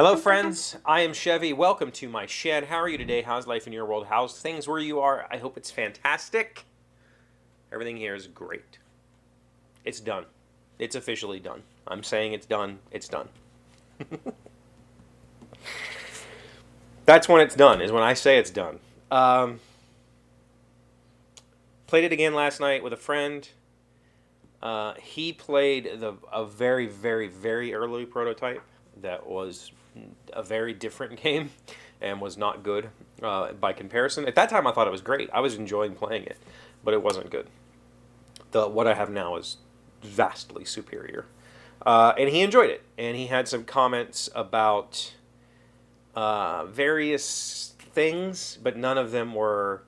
Hello, friends. I am Chevee. Welcome to my shed. How are you today? How's life in your world? How's things where you are? I hope it's fantastic. Everything here is great. It's done. It's officially done. I'm saying it's done. It's done. That's when it's done, is when I say it's done. Played it again last night with a friend. He played a very, very, very early prototype that was a very different game and was not good by comparison. At that time, I thought it was great. I was enjoying playing it, but it wasn't good. What I have now is vastly superior. And he enjoyed it, and he had some comments about various things, but none of them were,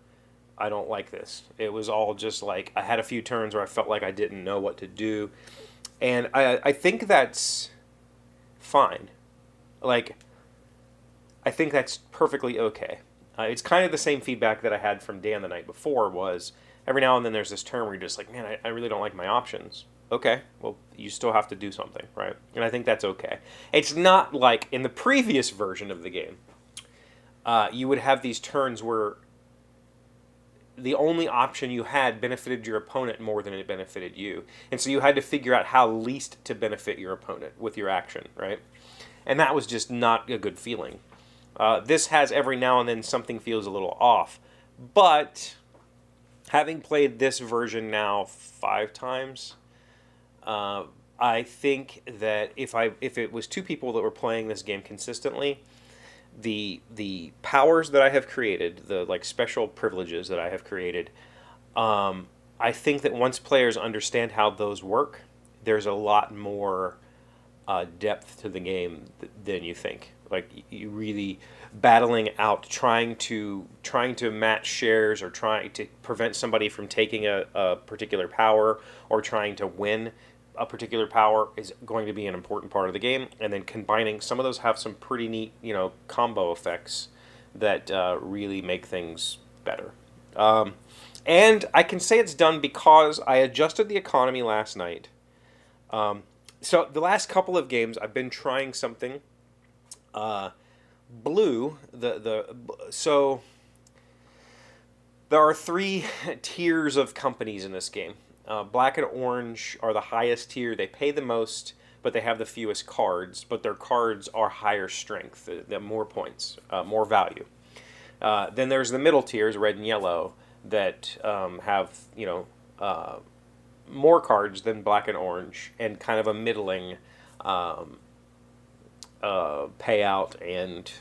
I don't like this. It was all just like, I had a few turns where I felt like I didn't know what to do. And I think that's fine. Like, I think that's perfectly okay. It's kind of the same feedback that I had from Dan the night before was, every now and then there's this turn where you're just like, man, I really don't like my options. Okay, well, you still have to do something, right? And I think that's okay. It's not like in the previous version of the game, you would have these turns where the only option you had benefited your opponent more than it benefited you. And so you had to figure out how least to benefit your opponent with your action, right? And that was just not a good feeling. This has every now and then something feels a little off. But having played this version now 5 times, I think that if it was 2 people that were playing this game consistently, the powers that I have created, the like special privileges that I have created, I think that once players understand how those work, there's a lot more depth to the game than you think. Like you really battling out, trying to match shares or trying to prevent somebody from taking a particular power or trying to win a particular power is going to be an important part of the game. And then combining, some of those have some pretty neat, combo effects that really make things better. And I can say it's done because I adjusted the economy last night. So the last couple of games, I've been trying something. Blue, so there are 3 tiers of companies in this game. Black and orange are the highest tier. They pay the most, but they have the fewest cards. But their cards are higher strength. They have more points, more value. Then there's the middle tiers, red and yellow, that have more cards than black and orange, and kind of a middling payout and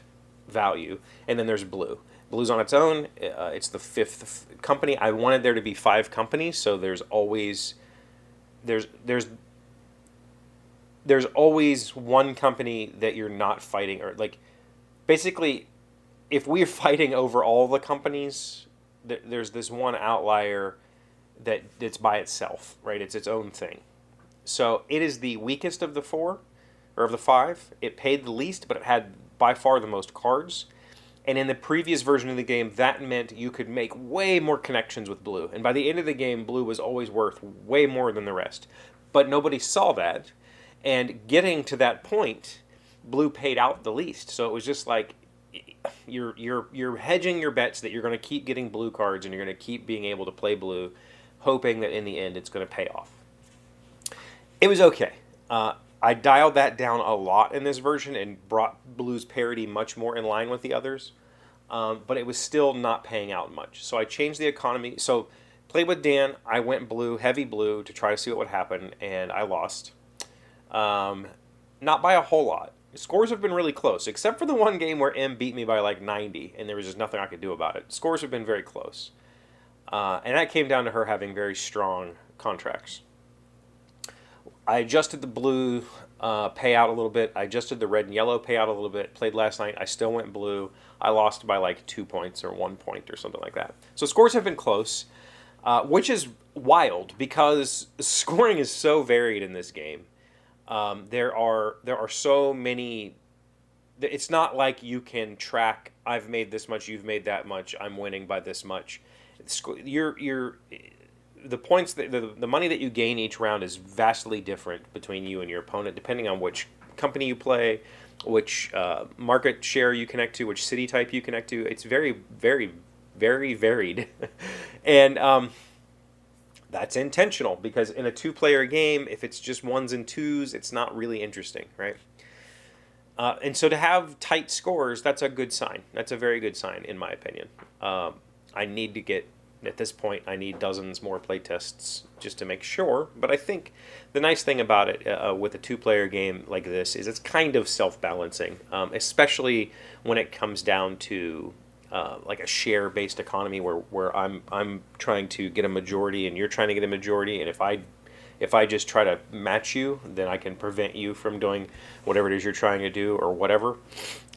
value. And then there's blue. Blue's on its own. It's the 5th company. I wanted there to be 5 companies, so there's always one company that you're not fighting, or like basically, if we're fighting over all the companies, there's this one outlier that's by itself, right? It's its own thing. So it is the weakest of the 4, or of the 5. It paid the least, but it had by far the most cards. And in the previous version of the game, that meant you could make way more connections with blue. And by the end of the game, blue was always worth way more than the rest. But nobody saw that. And getting to that point, blue paid out the least. So it was just like you're hedging your bets that you're going to keep getting blue cards and you're going to keep being able to play blue, hoping that in the end it's going to pay off. It was okay. I dialed that down a lot in this version and brought blue's parity much more in line with the others, but it was still not paying out much. So I changed the economy. So played with Dan. I went blue, heavy blue, to try to see what would happen, and I lost. Not by a whole lot. Scores have been really close, except for the one game where M beat me by like 90, and there was just nothing I could do about it. Scores have been very close. And that came down to her having very strong contracts. I adjusted the blue payout a little bit. I adjusted the red and yellow payout a little bit. Played last night. I still went blue. I lost by like 2 points or 1 point or something like that. So scores have been close, which is wild because scoring is so varied in this game. There are so many. It's not like you can track. I've made this much. You've made that much. I'm winning by this much. You're the points that the money that you gain each round is vastly different between you and your opponent, depending on which company you play, which market share you connect to, which city type you connect to. It's very, very, very varied. And that's intentional, because in a two-player game, if it's just ones and twos, it's not really interesting, right? And so to have tight scores, that's a good sign. That's a very good sign, in my opinion. I need to get, at this point, I need dozens more playtests just to make sure. But I think the nice thing about it with a two-player game like this is it's kind of self-balancing, especially when it comes down to like a share-based economy where I'm trying to get a majority and you're trying to get a majority, and if I just try to match you, then I can prevent you from doing whatever it is you're trying to do or whatever.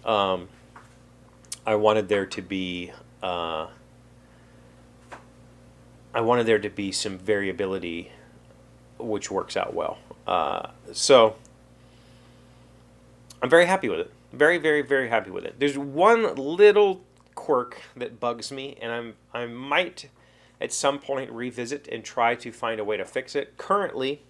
I wanted there to be some variability, which works out well. So I'm very happy with it. Very, very, very happy with it. There's one little quirk that bugs me, and I might at some point revisit and try to find a way to fix it. Currently,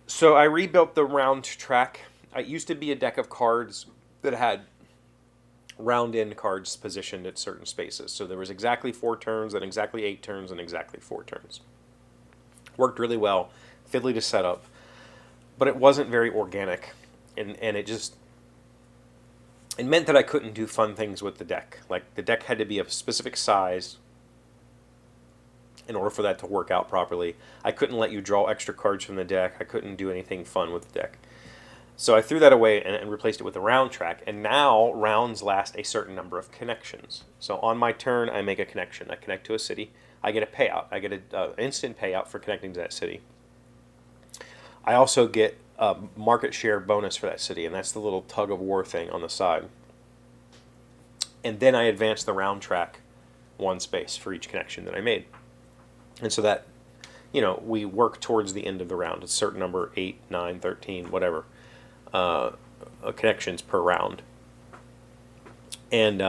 so I rebuilt the round track. It used to be a deck of cards that had round in cards positioned at certain spaces. So there was exactly 4 turns, and exactly 8 turns, and exactly 4 turns. Worked really well, fiddly to set up, but it wasn't very organic, and it meant that I couldn't do fun things with the deck. Like, the deck had to be of a specific size in order for that to work out properly. I couldn't let you draw extra cards from the deck. I couldn't do anything fun with the deck. So I threw that away and replaced it with a round track, and now rounds last a certain number of connections. So on my turn, I make a connection. I connect to a city. I get a payout. I get an instant payout for connecting to that city. I also get a market share bonus for that city, and that's the little tug of war thing on the side. And then I advance the round track 1 space for each connection that I made. And so that, we work towards the end of the round. A certain number, 8, 9, 13, whatever, connections per round. And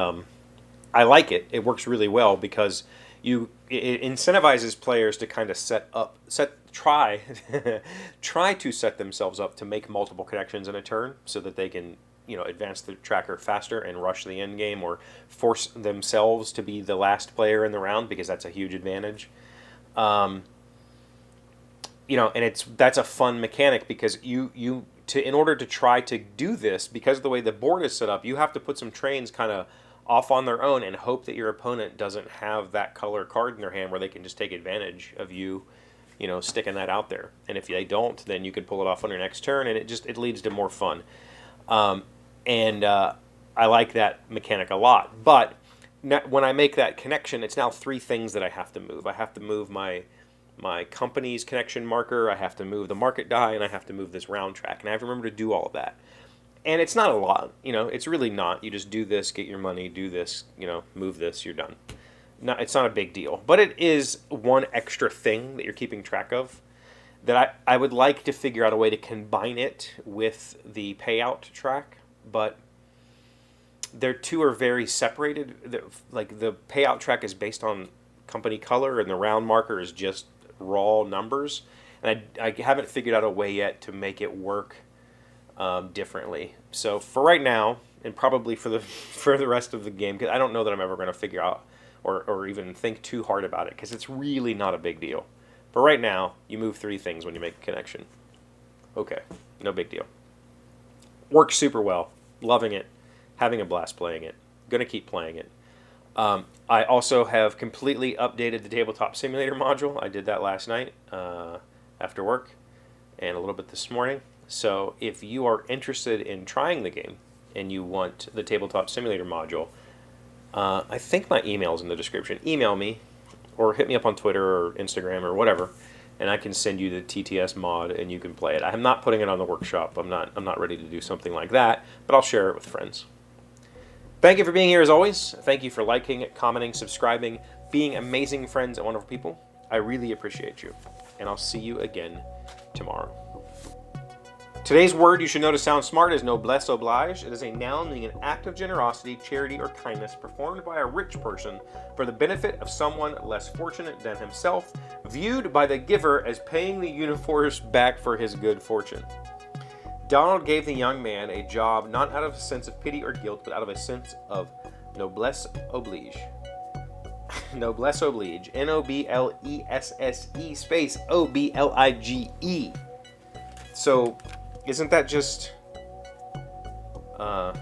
I like it. It works really well because it incentivizes players to kind of try to set themselves up to make multiple connections in a turn so that they can, advance the tracker faster and rush the end game, or force themselves to be the last player in the round, because that's a huge advantage. And that's a fun mechanic, because in order to try to do this, because of the way the board is set up, you have to put some trains kind of off on their own and hope that your opponent doesn't have that color card in their hand where they can just take advantage of you, sticking that out there. And if they don't, then you can pull it off on your next turn, and it leads to more fun. I like that mechanic a lot. But when I make that connection, it's now 3 things that I have to move. I have to move my company's connection marker, I have to move the market die, and I have to move this round track. And I have to remember to do all of that. And it's not a lot, it's really not. You just do this, get your money, do this, move this, you're done. It's not a big deal. But it is one extra thing that you're keeping track of that I would like to figure out a way to combine it with the payout track. But their two are very separated. Like, the payout track is based on company color, and the round marker is just raw numbers. And I haven't figured out a way yet to make it work differently. So for right now, and probably for the rest of the game, because I don't know that I'm ever going to figure out or even think too hard about it, because it's really not a big deal. But right now, you move 3 things when you make a connection. Okay, no big deal. Works super well. Loving it. Having a blast playing it. Going to keep playing it. I also have completely updated the Tabletop Simulator module. I did that last night after work, and a little bit this morning. So if you are interested in trying the game and you want the Tabletop Simulator module, I think my email is in the description. Email me or hit me up on Twitter or Instagram or whatever, and I can send you the TTS mod and you can play it. I'm not putting it on the workshop. I'm not ready to do something like that, but I'll share it with friends. Thank you for being here as always. Thank you for liking, commenting, subscribing, being amazing friends and wonderful people. I really appreciate you, and I'll see you again tomorrow. Today's word you should know to sound smart is noblesse oblige. It is a noun meaning an act of generosity, charity, or kindness performed by a rich person for the benefit of someone less fortunate than himself, viewed by the giver as paying the universe back for his good fortune. Donald gave the young man a job not out of a sense of pity or guilt, but out of a sense of noblesse oblige. Noblesse oblige. Noblesse space oblige. So, isn't that just... I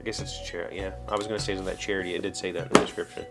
guess it's charity. Yeah, I was going to say, isn't that charity? It did say that in the description.